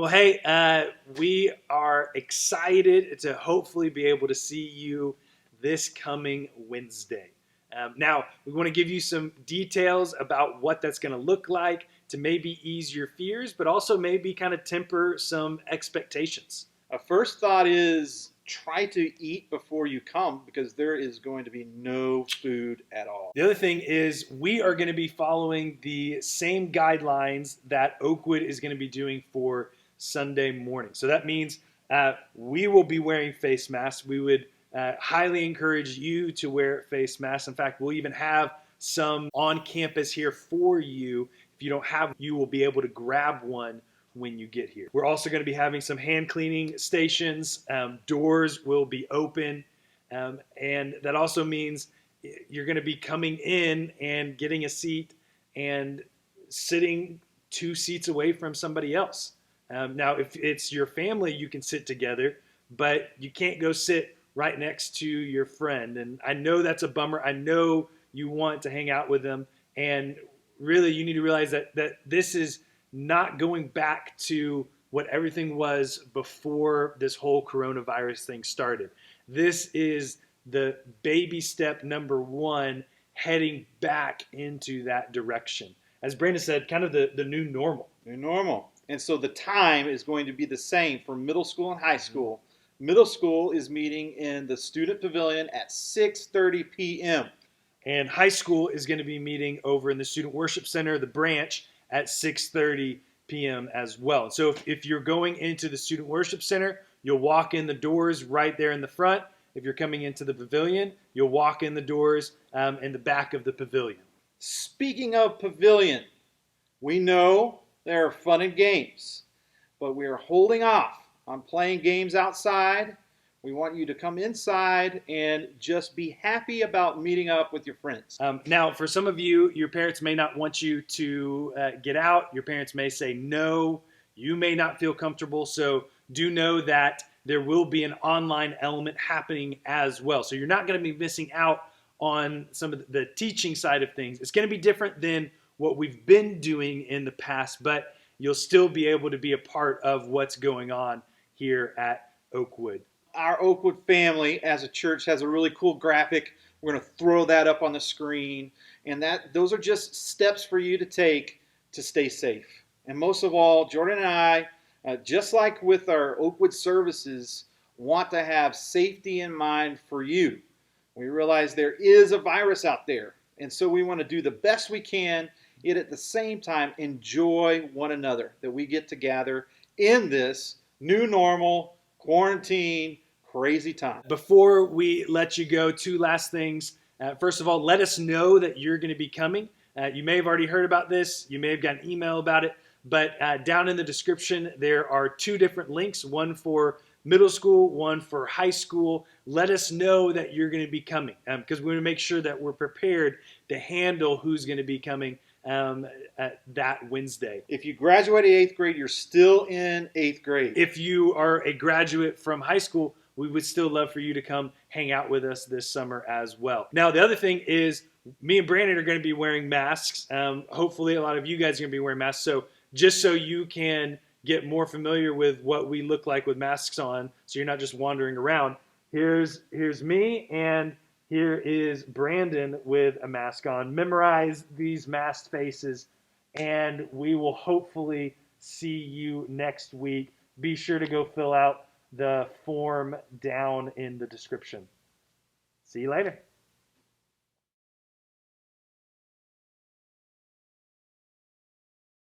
Well, hey, we are excited to hopefully be able to see you this coming Wednesday. Now, we want to give you some details about what that's going to look like to maybe ease your fears, but also maybe kind of temper some expectations. A first thought is try to eat before you come because there is going to be no food at all. The other thing is we are going to be following the same guidelines that Oakwood is going to be doing for Sunday morning. So that means we will be wearing face masks. We would highly encourage you to wear face masks. In fact, we'll even have some on campus here for you. If you don't have, you will be able to grab one when you get here. We're also going to be having some hand cleaning stations. Doors will be open. And that also means you're going to be coming in and getting a seat and sitting 2 seats away from somebody else. Now, if it's your family, you can sit together, but you can't go sit right next to your friend. And I know that's a bummer. I know you want to hang out with them. And really, you need to realize that this is not going back to what everything was before this whole coronavirus thing started. This is the baby step number 1 heading back into that direction. As Brandon said, kind of the new normal. New normal. And so the time is going to be the same for middle school and high school. Middle school is meeting in the student pavilion at 6:30 p.m. And high school is going to be meeting over in the Student Worship Center, the branch, at 6:30 p.m. as well. So if you're going into the Student Worship Center, you'll walk in the doors right there in the front. If you're coming into the pavilion, you'll walk in the doors in the back of the pavilion. Speaking of pavilion, we know there are fun and games, but we are holding off on playing games outside. We want you to come inside and just be happy about meeting up with your friends. Now, for some of you, your parents may not want you to get out. Your parents may say no. You may not feel comfortable. So do know that there will be an online element happening as well. So you're not going to be missing out on some of the teaching side of things. It's going to be different than what we've been doing in the past, but you'll still be able to be a part of what's going on here at Oakwood. Our Oakwood family as a church has a really cool graphic. We're going to throw that up on the screen. And those are just steps for you to take to stay safe. And most of all, Jordan and I, just like with our Oakwood services, want to have safety in mind for you. We realize there is a virus out there. And so we want to do the best we can, yet at the same time enjoy one another, that we get to gather in this new normal, quarantine, crazy time. Before we let you go, 2 last things. First of all, let us know that you're going to be coming. You may have already heard about this. You may have got an email about it. But down in the description, there are 2 different links, one for middle school, one for high school. Let us know that you're going to be coming because we want to make sure that we're prepared to handle who's going to be coming that Wednesday. If you graduated 8th grade, you're still in 8th grade. If you are a graduate from high school, we would still love for you to come hang out with us this summer as well. Now, the other thing is me and Brandon are going to be wearing masks. Hopefully, a lot of you guys are going to be wearing masks. So just so you can get more familiar with what we look like with masks on, so you're not just wandering around, here's me and here is Brandon with a mask on. Memorize these masked faces, and we will hopefully see you next week. Be sure to go fill out the form down in the description. See you later.